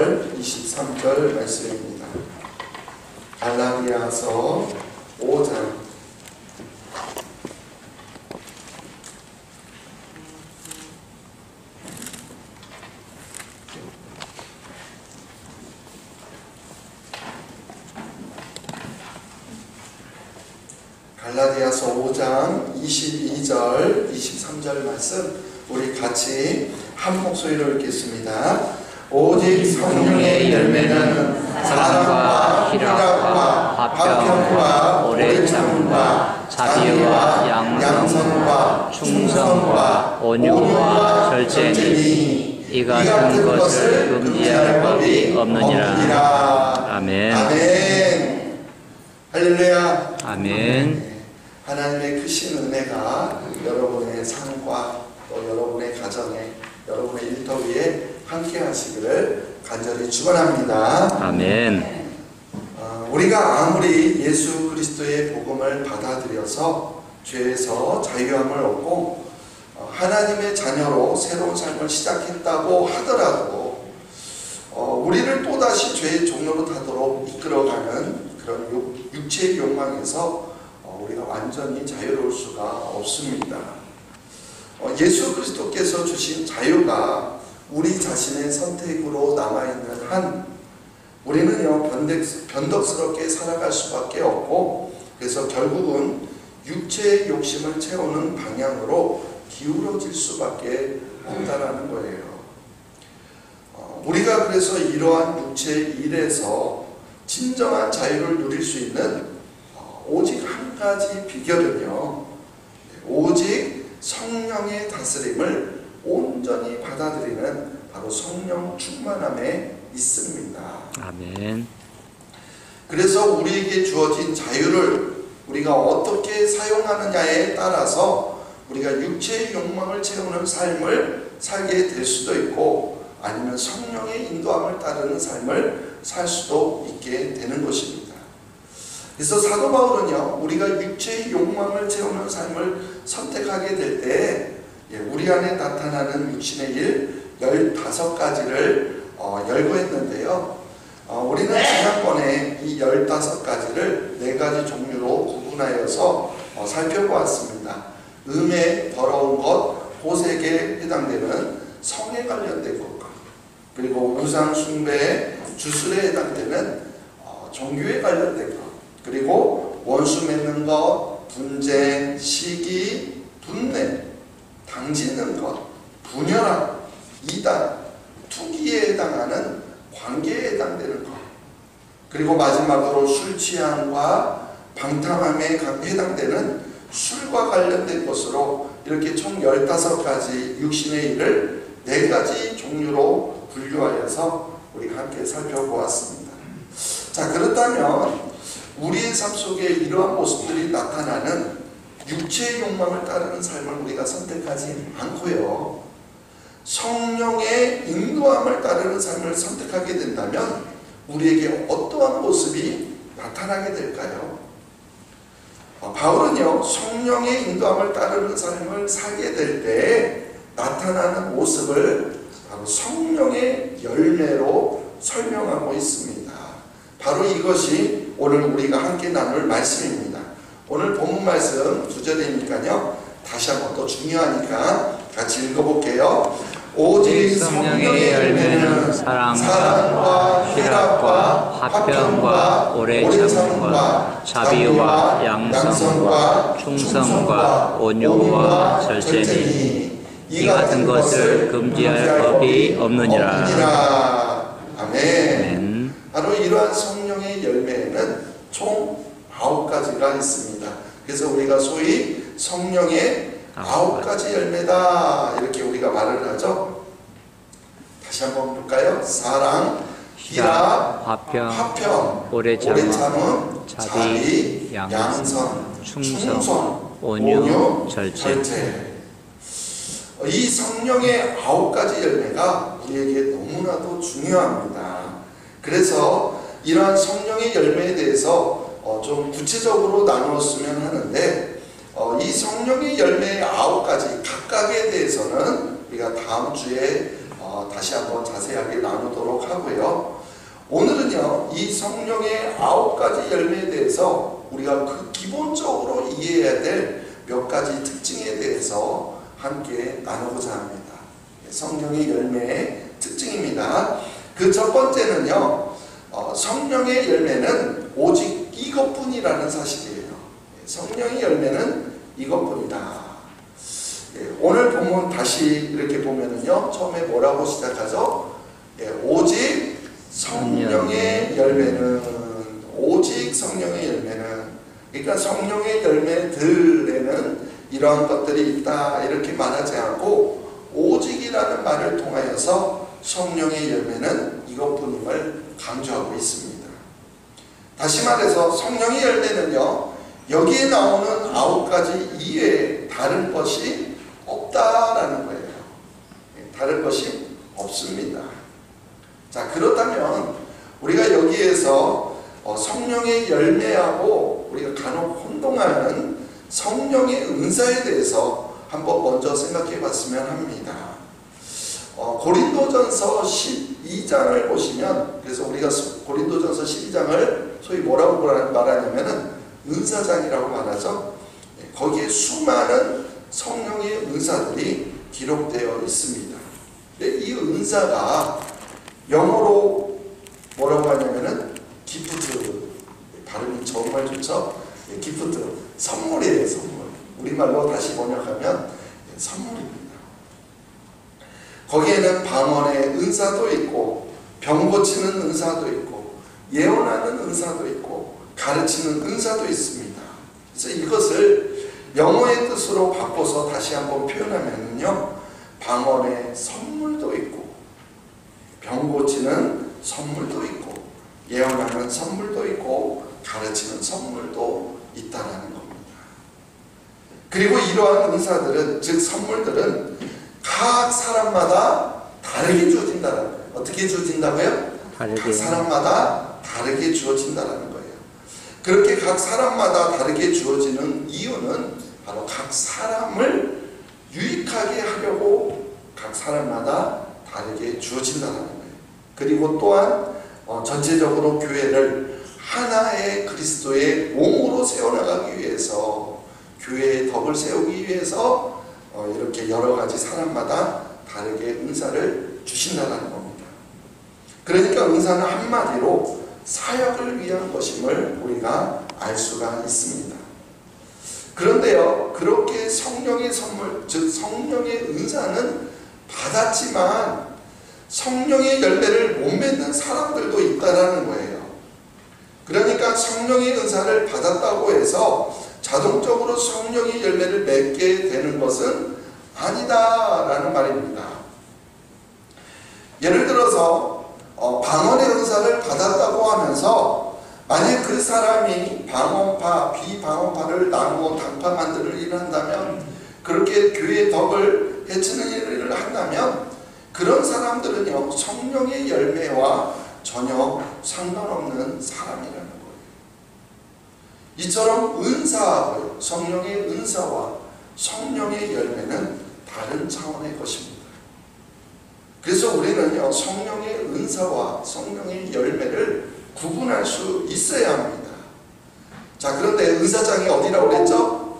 22절, 23절 말씀입니다. 갈라디아서 5장 갈라디아서 5장 22절, 23절 말씀 우리 같이 한 목소리로 읽겠습니다. 오직 성령의 열매는 사랑과 희락과 화평과 오래 참음과 자비와 양성과 충성과 온유와 절제니 이 같은 것을 금지할 법이 없느니라. 아멘. 아멘. 할렐루야. 아멘. 하나님의 크신 은혜가 여러분의 삶과 또 여러분의 가정에, 여러분의 일터 위에 함께 하시기를 간절히 축원합니다. 아멘. 우리가 아무리 예수 그리스도의 복음을 받아들여서 죄에서 자유함을 얻고 하나님의 자녀로 새로운 삶을 시작했다고 하더라도 우리를 또다시 죄의 종로로 타도록 이끌어가는 그런 육체의 욕망에서 우리가 완전히 자유로울 수가 없습니다. 예수 그리스도께서 주신 자유가 우리 자신의 선택으로 남아있는 한 우리는요 변덕스럽게 살아갈 수밖에 없고, 그래서 결국은 육체의 욕심을 채우는 방향으로 기울어질 수밖에 없다라는 거예요. 우리가 그래서 이러한 육체의 일에서 진정한 자유를 누릴 수 있는 오직 한 가지 비결은요, 오직 성령의 다스림을 온전히 받아들이는 바로 성령 충만함에 있습니다. 아멘. 그래서 우리에게 주어진 자유를 우리가 어떻게 사용하느냐에 따라서 우리가 육체의 욕망을 채우는 삶을 살게 될 수도 있고, 아니면 성령의 인도함을 따르는 삶을 살 수도 있게 되는 것입니다. 그래서 사도 바울은요, 우리가 육체의 욕망을 채우는 삶을 선택하게 될 때 우리 안에 나타나는 육신의 일 15가지를 열거했는데요. 우리는 지난번에 이 15가지를 4가지 종류로 구분하여서 살펴보았습니다. 음의 더러운 것, 호색에 해당되는 성에 관련된 것과, 그리고 우상 숭배, 주술에 해당되는 종교에 관련된 것, 그리고 원수 맺는 것, 분쟁, 시기, 분내, 당짓는 것, 분열함, 이단, 투기에 해당하는 관계에 해당되는 것, 그리고 마지막으로 술 취함과 방탕함에 해당되는 술과 관련된 것으로 이렇게 총 15가지 육신의 일을 4가지 종류로 분류하여서 우리가 함께 살펴보았습니다. 자, 그렇다면 우리의 삶 속에 이러한 모습들이 나타나는 육체의 욕망을 따르는 삶을 우리가 선택하지 않고요, 성령의 인도함을 따르는 삶을 선택하게 된다면 우리에게 어떠한 모습이 나타나게 될까요? 바울은요, 성령의 인도함을 따르는 삶을 살게 될 때 나타나는 모습을 바로 성령의 열매로 설명하고 있습니다. 바로 이것이 오늘 우리가 함께 나눌 말씀입니다. 오늘 본문 말씀 9절이니까요 다시 한번 더 중요하니까 같이 읽어볼게요. 오직 성령의 열매는 사랑과 희락과 화평과 오래 참음과 자비와 양성과 충성과 온유와 절제니 이 같은 것을 금지할 법이 없느니라. 아멘. 바로 이러한 성령의 열매에는 총 9가지가 있습니다. 그래서 우리가 소위 성령의 9가지 열매다 이렇게 우리가 말을 하죠. 다시 한번 볼까요? 사랑, 희락, 화평, 오래 참음, 자비, 양성, 충성, 온유, 절제. 이 성령의 9가지 열매가 우리에게 너무나도 중요합니다. 그래서 이러한 성령의 열매에 대해서 좀 구체적으로 나누었으면 하는데, 이 성령의 열매의 9가지 각각에 대해서는 우리가 다음 주에 다시 한번 자세하게 나누도록 하고요. 오늘은요, 이 성령의 9가지 열매에 대해서 우리가 그 기본적으로 이해해야 될 몇 가지 특징에 대해서 함께 나누고자 합니다. 성령의 열매의 특징입니다. 그 첫 번째는요, 성령의 열매는 오직 이것뿐이라는 사실이에요. 성령의 열매는 이것뿐이다. 오늘 본문 다시 이렇게 보면은요, 처음에 뭐라고 시작하죠? 오직 성령의 열매는, 오직 성령의 열매는, 그러니까 성령의 열매들에는 이러한 것들이 있다 이렇게 말하지 않고 오직이라는 말을 통하여서 성령의 열매는 이것뿐임을 강조하고 있습니다. 다시 말해서 성령의 열매는요, 여기에 나오는 9가지 이외에 다른 것이 없다라는 거예요. 다른 것이 없습니다. 자, 그렇다면 우리가 여기에서 성령의 열매하고 우리가 간혹 혼동하는 성령의 은사에 대해서 한번 먼저 생각해 봤으면 합니다. 고린도전서 12장을 보시면, 그래서 우리가 고린도전서 12장을 소위 뭐라고 말하냐면은 은사장이라고 말하죠. 거기에 수많은 성령의 은사들이 기록되어 있습니다. 근데 이 은사가 영어로 뭐라고 하냐면은 기프트, 발음이 정말 좋죠? 기프트, 선물이에요, 선물. 우리말로 다시 번역하면 선물입니다. 거기에는 방언의 은사도 있고, 병 고치는 은사도 있고, 예언하는 은사도 있고, 가르치는 은사도 있습니다. 그래서 이것을 영어의 뜻으로 바꿔서 다시 한번 표현하면요, 방언의 선물도 있고, 병 고치는 선물도 있고, 예언하는 선물도 있고, 가르치는 선물도 있다라는 겁니다. 그리고 이러한 은사들은, 즉 선물들은 각 사람마다 다르게 주어진다는 거예요. 어떻게 주어진다고요? 각 사람마다 다르게 주어진다는 거예요. 그렇게 각 사람마다 다르게 주어지는 이유는 바로 각 사람을 유익하게 하려고 각 사람마다 다르게 주어진다는 거예요. 그리고 또한 전체적으로 교회를 하나의 그리스도의 몸으로 세워나가기 위해서, 교회의 덕을 세우기 위해서 이렇게 여러 가지 사람마다 다르게 은사를 주신다는 겁니다. 그러니까 은사는 한마디로 사역을 위한 것임을 우리가 알 수가 있습니다. 그런데요, 그렇게 성령의 선물, 즉 성령의 은사는 받았지만 성령의 열매를 못 맺는 사람들도 있다는 거예요. 그러니까 성령의 은사를 받았다고 해서 자동적으로 성령의 열매를 맺게 되는 것은 아니다라는 말입니다. 예를 들어서 방언의 은사를 받았다고 하면서 만약 그 사람이 방언파, 비방언파를 나누어 당파 만드는 일을 한다면, 그렇게 교회의 덕을 해치는 일을 한다면 그런 사람들은요, 성령의 열매와 전혀 상관없는 사람이라는 거예요. 이처럼 은사하고요, 성령의 은사와 성령의 열매는 다른 차원의 것입니다. 그래서 우리는요, 성령의 은사와 성령의 열매를 구분할 수 있어야 합니다. 자, 그런데 은사장이 어디라고 그랬죠?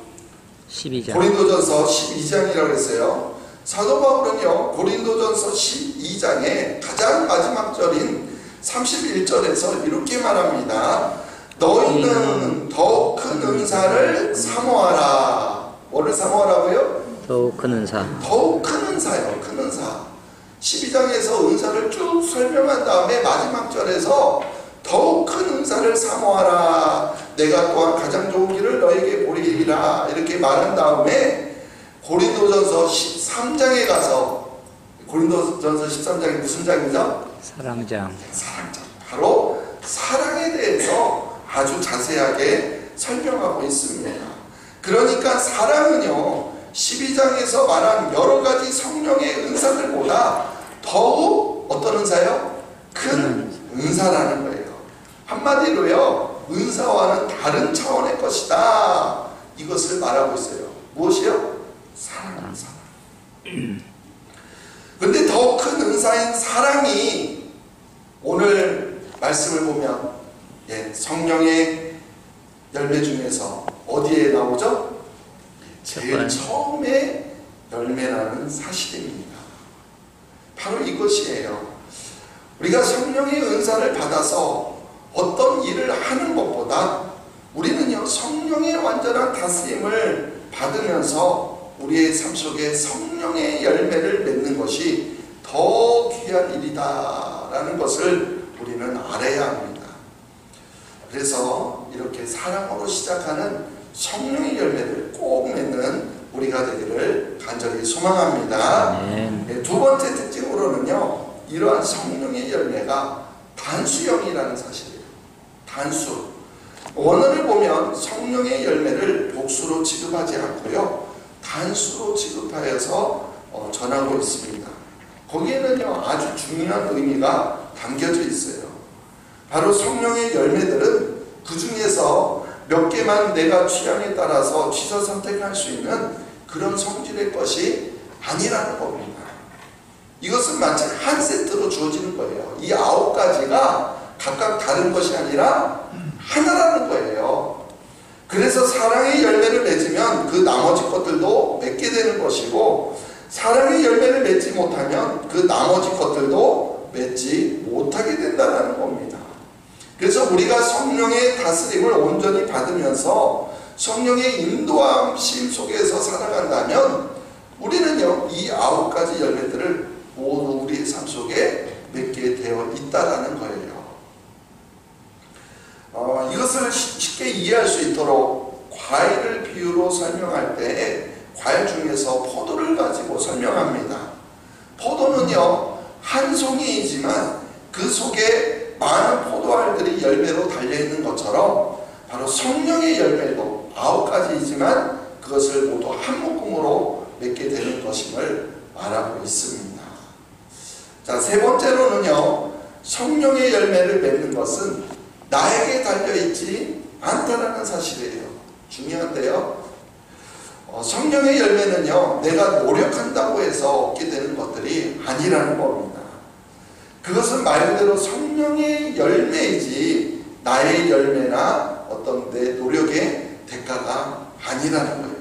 12장. 고린도전서 12장이라고 했어요. 사도 바울은요, 고린도전서 12장의 가장 마지막 절인 31절에서 이렇게 말합니다. 너희는 더욱 큰 은사를 사모하라. 뭐를 사모하라고요? 더욱 큰 은사. 더욱 큰 은사요. 큰 은사. 12장에서 은사를 쭉 설명한 다음에 마지막 절에서 더욱 큰 은사를 사모하라. 내가 또한 가장 좋은 길을 너에게 보이리라. 이렇게 말한 다음에 고린도전서 13장에 가서, 고린도전서 13장이 무슨 장이죠? 사랑장. 사랑장. 바로 사랑에 대해서 아주 자세하게 설명하고 있습니다. 그러니까 사랑은요, 12장에서 말한 여러 가지 성령의 은사들보다 더욱 어떤 은사요? 큰 은사라는 거예요. 한마디로요, 은사와는 다른 차원의 것이다. 이것을 말하고 있어요. 무엇이요? 사랑. 근데 더 큰 은사인 사랑이 오늘 말씀을 보면 성령의 열매 중에서 어디에 나오죠? 제일 처음에 열매라는 사실입니다. 바로 이것이에요. 우리가 성령의 은사를 받아서 어떤 일을 하는 것보다 우리는요, 성령의 완전한 다스림을 받으면서 우리의 삶 속에 성령의 열매를 맺는 것이 더 귀한 일이다라는 것을 우리는 알아야 합니다. 그래서 이렇게 사랑으로 시작하는 성령의 열매를 꼭 맺는 우리가 되기를 간절히 소망합니다. 두 번째 특징으로는요, 이러한 성령의 열매가 단수형이라는 사실이에요. 단수. 원어를 보면 성령의 열매를 복수로 취급하지 않고요, 단수로 취급하여서 전하고 있습니다. 거기에는요, 아주 중요한 의미가 담겨져 있어요. 바로 성령의 열매들은 그 중에서 몇 개만 내가 취향에 따라서 취사 선택할 수 있는 그런 성질의 것이 아니라는 겁니다. 이것은 마치 한 세트로 주어지는 거예요. 이 9가지가 각각 다른 것이 아니라 하나라는 거예요. 그래서 사랑의 열매를 맺으면 그 나머지 것들도 맺게 되는 것이고, 사랑의 열매를 맺지 못하면 그 나머지 것들도 맺지 못하게 된다는 겁니다. 그래서 우리가 성령의 다스림을 온전히 받으면서 성령의 인도함심 속에서 살아간다면 우리는요, 이 9가지 열매들을 모두 우리의 삶 속에 맺게 되어 있다는 거예요. 이것을 쉽게 이해할 수 있도록 과일을 비유로 설명할 때 과일 중에서 포도를 가지고 설명합니다. 포도는요, 한 송이이지만 그 속에 많은 포도알들이 열매로 달려있는 것처럼 바로 성령의 열매도 9가지이지만 그것을 모두 한 묶음으로 맺게 되는 것임을 말하고 있습니다. 자, 세 번째로는요, 성령의 열매를 맺는 것은 나에게 달려있지 않다라는 사실이에요. 중요한데요, 성령의 열매는요, 내가 노력한다고 해서 얻게 되는 것들이 아니라는 겁니다. 그것은 말 그대로 성령의 열매이지 나의 열매나 어떤 내 노력의 대가가 아니라는 거예요.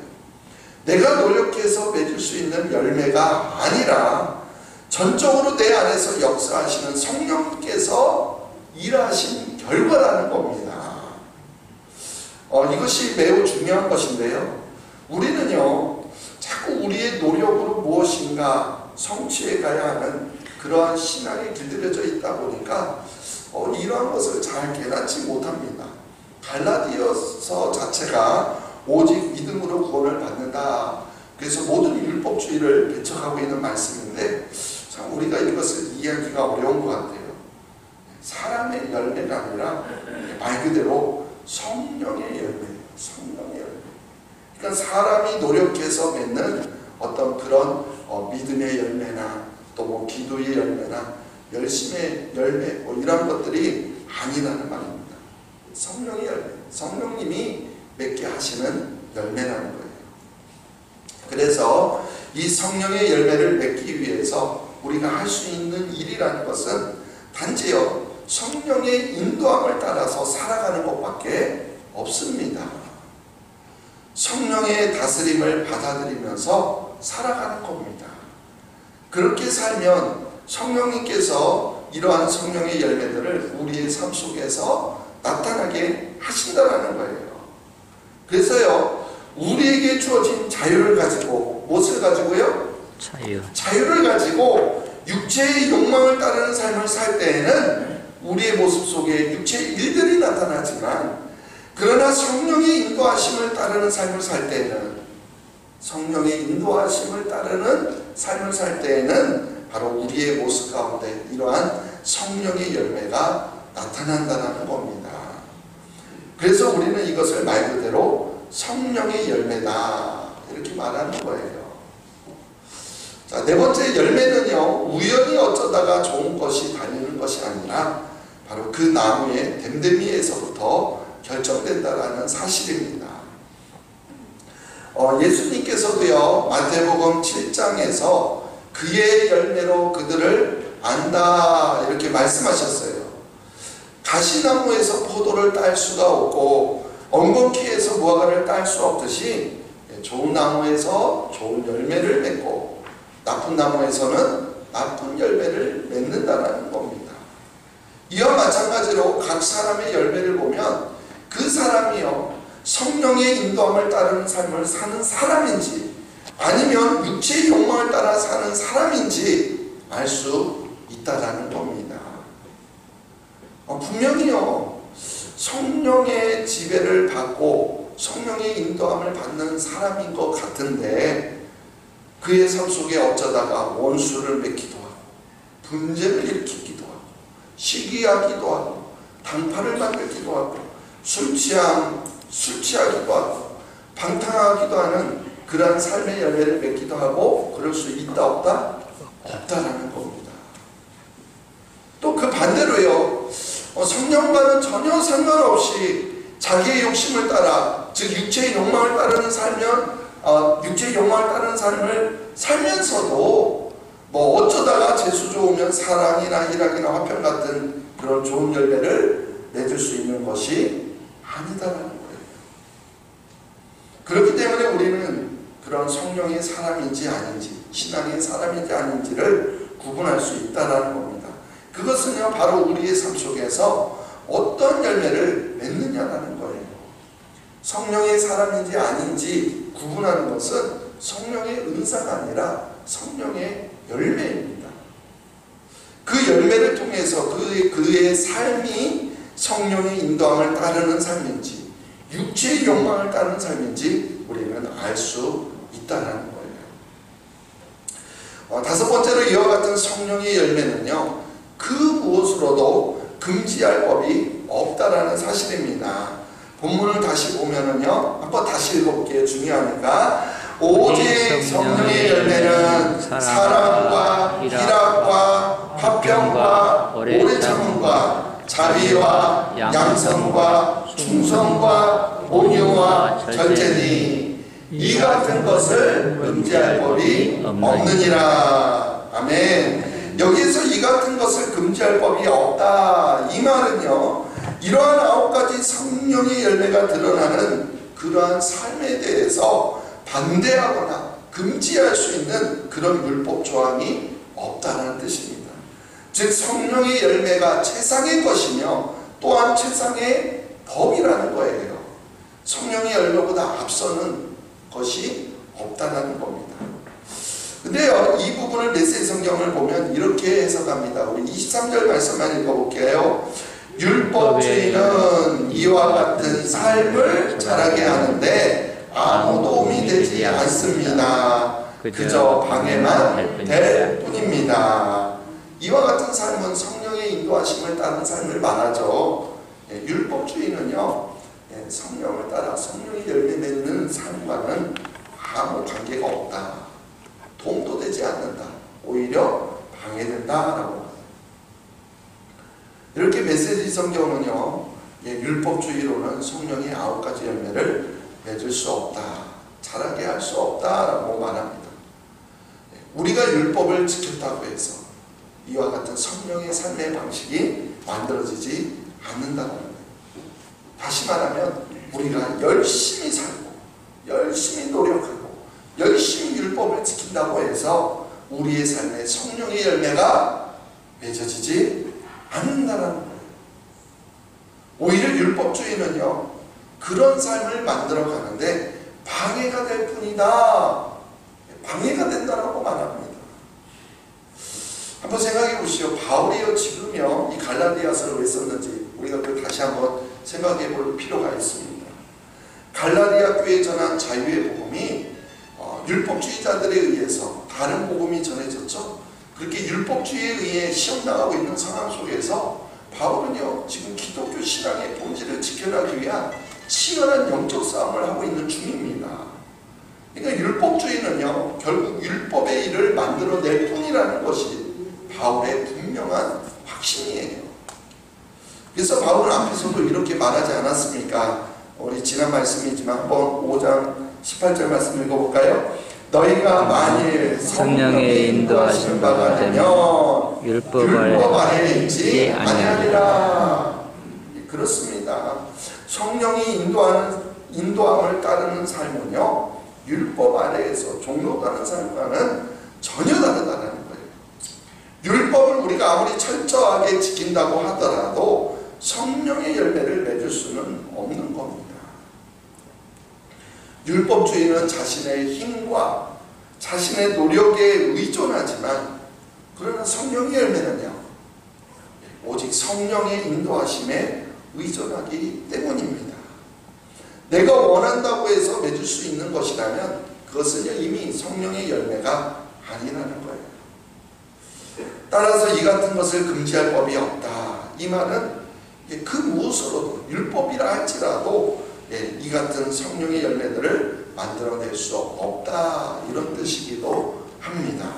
내가 노력해서 맺을 수 있는 열매가 아니라 전적으로 내 안에서 역사하시는 성령께서 일하신 결과라는 겁니다. 이것이 매우 중요한 것인데요, 우리는요, 자꾸 우리의 노력으로 무엇인가 성취해 가야 하는 그러한 신앙에 길들여져 있다 보니까 이러한 것을 잘 깨닫지 못합니다. 갈라디아서 자체가 오직 믿음으로 구원을 받는다, 그래서 모든 율법주의를 배척하고 있는 말씀인데, 참 우리가 이것을 이해하기가 어려운 것 같아요. 사람의 열매가 아니라 말 그대로 성령의 열매예요. 성령의 열매. 그러니까 사람이 노력해서 맺는 어떤 그런 믿음의 열매나 또 기도의 열매나 열심의 열매 이런 것들이 아니라는 말입니다. 성령의 열매, 성령님이 맺게 하시는 열매라는 거예요. 그래서 이 성령의 열매를 맺기 위해서 우리가 할 수 있는 일이라는 것은 단지요, 성령의 인도함을 따라서 살아가는 것밖에 없습니다. 성령의 다스림을 받아들이면서 살아가는 겁니다. 그렇게 살면 성령님께서 이러한 성령의 열매들을 우리의 삶 속에서 나타나게 하신다는 거예요. 그래서요, 우리에게 주어진 자유를 가지고, 무엇을 가지고요? 자유를 가지고 육체의 욕망을 따르는 삶을 살 때에는 우리의 모습 속에 육체의 일들이 나타나지만, 그러나 성령의 인도하심을 따르는 삶을 살 때에는, 성령의 인도하심을 따르는 삶을 살 때에는 바로 우리의 모습 가운데 이러한 성령의 열매가 나타난다는 겁니다. 그래서 우리는 이것을 말 그대로 성령의 열매다 이렇게 말하는 거예요. 자, 네 번째 열매는요, 우연히 어쩌다가 좋은 것이 달리는 것이 아니라 바로 그 나무의 됨됨이에서부터 결정된다라는 사실입니다. 예수님께서도요, 마태복음 7장에서 그의 열매로 그들을 안다 이렇게 말씀하셨어요. 가시나무에서 포도를 딸 수가 없고 엉겅퀴에서 무화과를 딸 수 없듯이 좋은 나무에서 좋은 열매를 맺고 나쁜 나무에서는 나쁜 열매를 맺는다는 겁니다. 이와 마찬가지로 각 사람의 열매를 보면 그 사람이요 성령의 인도함을 따르는 삶을 사는 사람인지 아니면 육체의 욕망을 따라 사는 사람인지 알 수 있다라는 겁니다. 분명히요 성령의 지배를 받고 성령의 인도함을 받는 사람인 것 같은데 그의 삶 속에 어쩌다가 원수를 맺기도 하고 분쟁을 일으키기도 하고 시기하기도 하고 당파를 만들기도 하고 술 취하기도 하고 방탕하기도 하는 그러한 삶의 열매를 맺기도 하고 그럴 수 있다 없다? 없다라는 겁니다. 또 그 반대로요 성령과는 전혀 상관없이 자기의 욕심을 따라 즉 육체의 욕망을 따르는 육체의 욕망을 따르는 삶을 살면서도 뭐 어쩌다가 재수 좋으면 사랑이나 희락이나 화평 같은 그런 좋은 열매를 맺을 수 있는 것이 아니다라는 거예요. 그렇기 때문에 우리는 그런 성령의 사람인지 아닌지 신앙의 사람인지 아닌지를 구분할 수 있다라는 겁니다. 그것은요 바로 우리의 삶 속에서 어떤 열매를 맺느냐라는 거예요. 성령의 사람인지 아닌지 구분하는 것은 성령의 은사가 아니라 성령의 열매입니다. 그 열매를 통해서 그의 삶이 성령의 인도함을 따르는 삶인지 육체의 욕망을 따르는 삶인지 우리는 알 수 있다는 거예요. 다섯 번째로 이와 같은 성령의 열매는요 그 무엇으로도 금지할 법이 없다라는 사실입니다. 본문을 다시 보면은요 한번 다시 읽어볼게요. 중요하니까 오직 성령의 열매는 사랑과 희락과 화평과 오래 참음과 자비와 양성과 충성과 온유와 절제니 이 같은 것을 금지할 법이 없느니라. 아멘. 여기에서 이 같은 것을 금지할 법이 없다 이 말은요 이러한 9가지 성령의 열매가 드러나는 그러한 삶에 대해서 반대하거나 금지할 수 있는 그런 율법 조항이 없다는 뜻입니다. 즉 성령의 열매가 최상의 것이며 또한 최상의 법이라는 거예요. 성령의 열매보다 앞서는 것이 없다는 겁니다. 근데요 이 부분을 메시지 성경을 보면 이렇게 해석합니다. 우리 23절 말씀만 읽어볼게요. 율법주의는 이와 같은 삶을 자라게 하는데 아무 도움이 되지 않습니다. 그저 방해만 될 뿐입니다. 이와 같은 삶은 성령의 인도하심을 따른 삶을 말하죠. 율법주의는요 성령을 따라 성령의 열매 맺는 삶과는 아무 관계가 없다. 도움도 되지 않는다. 오히려 방해된다라고. 이렇게 메시지 성경은요 율법주의로는 성령의 9가지 열매를 맺을 수 없다. 자라게 할 수 없다라고 말합니다. 우리가 율법을 지켰다고 해서 이와 같은 성령의 삶의 방식이 만들어지지 않는다는 거예요. 다시 말하면 우리가 열심히 살고 열심히 노력하고 열심히 율법을 지킨다고 해서 우리의 삶에 성령의 열매가 맺어지지 않는다는 거예요. 오히려 율법주의는요 그런 삶을 만들어 가는데 방해가 될 뿐이다. 방해가 된다고 말합니다. 한번 생각해 보시오. 바울이요 지금요 이 갈라디아서를 왜 썼는지 우리가 그걸 다시 한번 생각해 볼 필요가 있습니다. 갈라디아 교회에 전한 자유의 복음이 율법주의자들에 의해서 다른 복음이 전해졌죠. 그렇게 율법주의에 의해 시험 나가고 있는 상황 속에서 바울은요 지금 기독교 신앙의 본질을 지켜나기 위한 치열한 영적 싸움을 하고 있는 중입니다. 그러니까 율법주의는요 결국 율법의 일을 만들어낼 뿐이라는 것이 바울의 분명한 확신이에요. 그래서 바울은 앞에서도 이렇게 말하지 않았습니까? 우리 지난 말씀이지만 한번 5장 18절 말씀 읽어볼까요? 너희가 만일 성령의 인도하신 바가 되면 율법 아래 있지 아니하리라. 그렇습니다. 성령이 인도함을 따르는 삶은요, 율법 아래에서 종로가는 삶과는 전혀 다르다는 거예요. 율법을 우리가 아무리 철저하게 지킨다고 하더라도 성령의 열매를 맺을 수는 없는 겁니다. 율법주의는 자신의 힘과 자신의 노력에 의존하지만, 그러나 성령의 열매는요, 오직 성령의 인도하심에 의존하기 때문입니다. 내가 원한다고 해서 맺을 수 있는 것이라면 그것은 이미 성령의 열매가 아니라는 거예요. 따라서 이 같은 것을 금지할 법이 없다. 이 말은 그 무엇으로도, 율법이라 할지라도 이 같은 성령의 열매들을 만들어낼 수 없다, 이런 뜻이기도 합니다.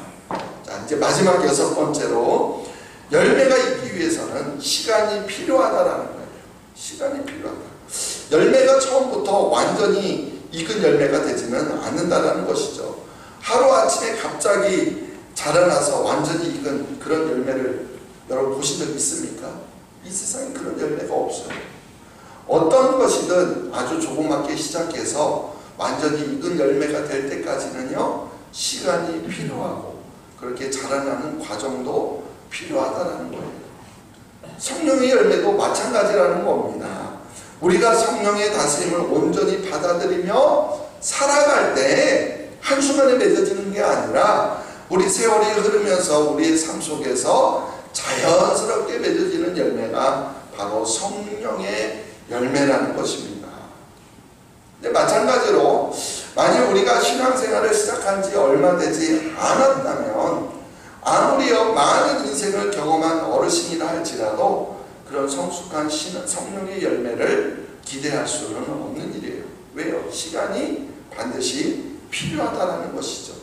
자, 이제 마지막 6번째로, 열매가 있기 위해서는 시간이 필요하다라는 거예요. 시간이 필요하다. 열매가 처음부터 완전히 익은 열매가 되지는 않는다라는 것이죠. 하루아침에 갑자기 자라나서 완전히 익은 그런 열매를 여러분 보신 적 있습니까? 이 세상에 그런 열매가 없어요. 어떤 것이든 아주 조그맣게 시작해서 완전히 익은 열매가 될 때까지는요, 시간이 필요하고 그렇게 자라나는 과정도 필요하다는 거예요. 성령의 열매도 마찬가지라는 겁니다. 우리가 성령의 다스림을 온전히 받아들이며 살아갈 때 한순간에 맺어지는 게 아니라 우리 세월이 흐르면서 우리의 삶 속에서 자연스럽게 맺어지는 열매가 바로 성령의 열매라는 것입니다. 근데 마찬가지로 만약 우리가 신앙생활을 시작한 지 얼마 되지 않았다면, 아무리 많은 인생을 경험한 어르신이라 할지라도 그런 성숙한 성령의 열매를 기대할 수는 없는 일이에요. 왜요? 시간이 반드시 필요하다는 것이죠.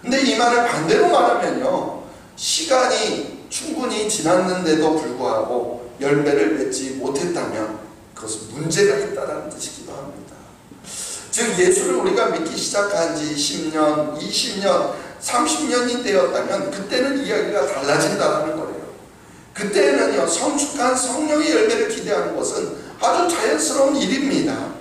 근데 이 말을 반대로 말하면요, 시간이 충분히 지났는데도 불구하고 열매를 맺지 못했다면 그것은 문제가 있다는 뜻이기도 합니다. 즉, 예수를 우리가 믿기 시작한 지 10년, 20년, 30년이 되었다면 그때는 이야기가 달라진다는 거예요. 그때는요, 성숙한 성령의 열매를 기대하는 것은 아주 자연스러운 일입니다.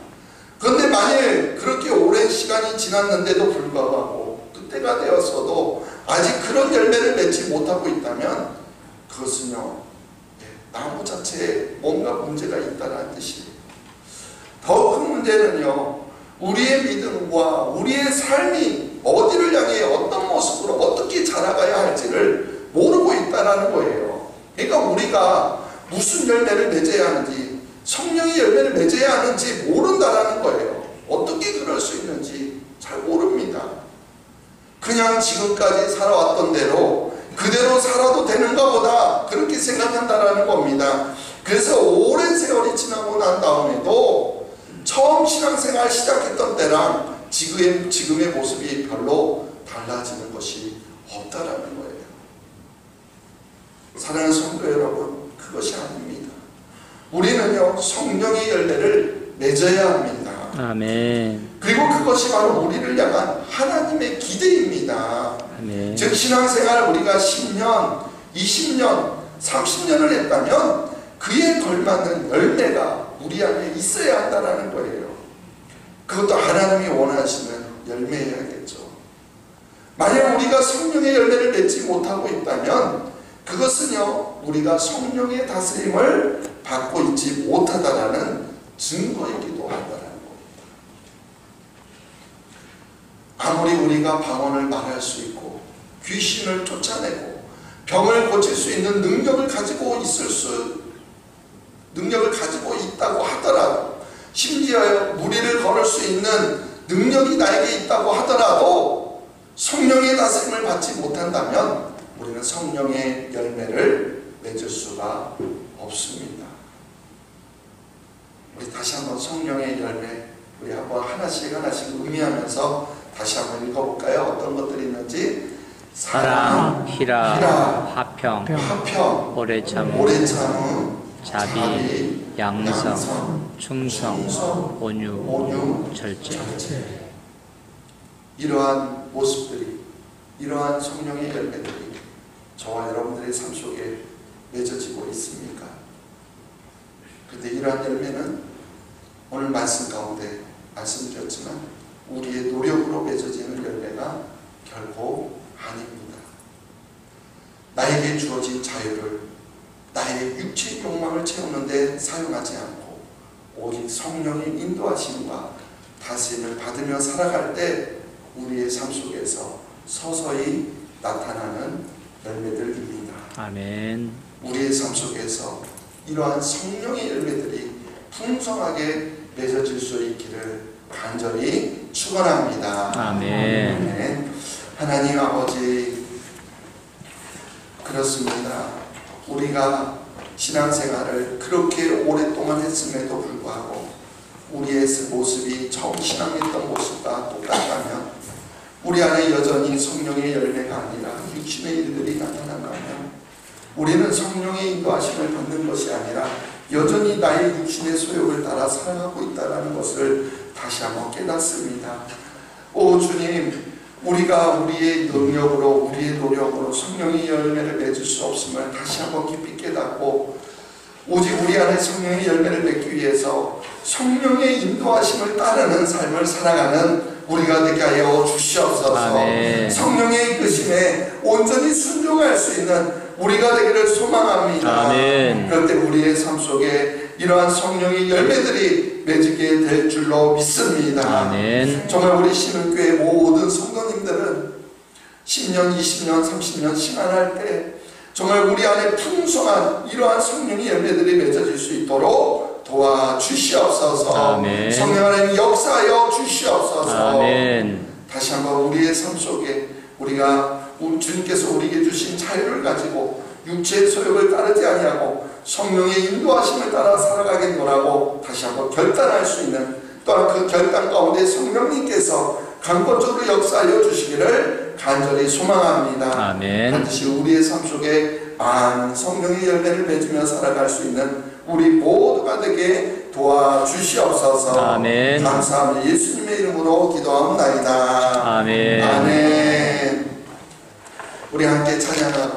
그런데 만일 그렇게 오랜 시간이 지났는데도 불구하고 그때가 되었어도 아직 그런 열매를 맺지 못하고 있다면 그것은요, 나무 자체에 뭔가 문제가 있다는 뜻이에요. 더 큰 문제는요, 우리의 믿음과 우리의 삶이 어디를 향해 어떤 모습으로 어떻게 자라가야 할지를 모르고 있다는 거예요. 그러니까 우리가 무슨 열매를 맺어야 하는지, 성령의 열매를 맺어야 하는지 모른다는 거예요. 어떻게 그럴 수 있는지 잘 모릅니다. 그냥 지금까지 살아왔던 대로 그대로 살아도 되는가 보다, 그렇게 생각한다는 겁니다. 그래서 오랜 세월이 지나고 난 다음에도 처음 신앙생활 시작했던 때랑 지금의 모습이 별로 달라지는 것이 없다라는 거예요. 사랑하는 성도 여러분, 그것이 아닙니다. 우리는요, 성령의 열매를 맺어야 합니다. 아멘. 그리고 그것이 바로 우리를 향한 하나님의 기대입니다. 아멘. 즉, 신앙생활 우리가 10년, 20년, 30년을 했다면 그에 걸맞는 열매가 우리 안에 있어야 한다는 거예요. 그것도 하나님이 원하시는 열매여야겠죠. 만약 우리가 성령의 열매를 맺지 못하고 있다면 그것은요, 우리가 성령의 다스림을 받고 있지 못하다라는 증거이기도 하다라는 겁니다. 아무리 우리가 방언을 말할 수 있고 귀신을 쫓아내고 병을 고칠 수 있는 능력을 가지고 있다고 하더라도, 심지어 무리를 걸을 수 있는 능력이 나에게 있다고 하더라도 성령의 다스림을 받지 못한다면 우리는 성령의 열매를 맺을 수가 없습니다. 우리 다시 한번 성령의 열매, 우리 한번 하나씩 의미하면서 다시 한번 읽어볼까요? 어떤 것들이 있는지. 사랑, 희락, 화평, 오래 참음, 자비, 양성, 충성, 온유, 절제. 이러한 모습들이, 이러한 성령의 열매들이 저와 여러분들의 삶 속에 맺어지고 있습니까? 그런데 이러한 열매는 오늘 말씀 가운데 말씀드렸지만 우리의 노력으로 맺어지는 열매가 결코 아닙니다. 나에게 주어진 자유를 나의 육체의 욕망을 채우는 데 사용하지 않고 오직 성령의 인도하심과 다스림을 받으며 살아갈 때 우리의 삶 속에서 서서히 나타나는 열매들입니다. 아멘. 우리의 삶 속에서 이러한 성령의 열매들이 풍성하게 맺어질 수 있기를 간절히 축원합니다. 아멘. 아멘. 하나님 아버지, 그렇습니다. 우리가 신앙생활을 그렇게 오랫동안 했음에도 불구하고 우리의 모습이 처음 신앙했던 모습과 똑같다면, 우리 안에 여전히 성령의 열매가 아니라 육신의 일들이 나타난다면, 우리는 성령의 인도하심을 받는 것이 아니라 여전히 나의 육신의 소욕을 따라 살아가고 있다는 것을 다시 한번 깨닫습니다. 오 주님, 우리가 우리의 능력으로, 우리의 노력으로 성령의 열매를 맺을 수 없음을 다시 한번 깊이 깨닫고, 오직 우리 안에 성령의 열매를 맺기 위해서 성령의 인도하심을 따르는 삶을 살아가는 우리가 되게 하여 주시옵소서. 아멘. 성령의 이끄심에 온전히 순종할 수 있는 우리가 되기를 소망합니다. 아멘. 그럴 때 우리의 삶 속에 이러한 성령의 열매들이 맺게 될 줄로 믿습니다. 아멘. 정말 우리 신흥교회 모든 성도님들은 10년, 20년, 30년 신앙할 때 정말 우리 안에 풍성한 이러한 성령의 열매들이 맺어질 수 있도록 도와주시옵소서. 아멘. 성령 하나님 역사하여 주시옵소서. 아멘. 다시 한번 우리의 삶 속에 우리가 주님께서 우리에게 주신 자유를 가지고 육체의 소욕을 따르지 아니하고 성령의 인도하심을 따라 살아가겠노라고 다시 한번 결단할 수 있는, 또한 그 결단 가운데 성령님께서 강권적으로 역사하여 주시기를 간절히 소망합니다. 아멘. 반드시 우리의 삶 속에 많은 성령의 열매를 맺으며 살아갈 수 있는 우리 모두가 되게 도와주시옵소서. 아멘. 감사합니다. 예수님의 이름으로 기도하옵나이다. 아멘. 아멘. 우리 함께 찬양하고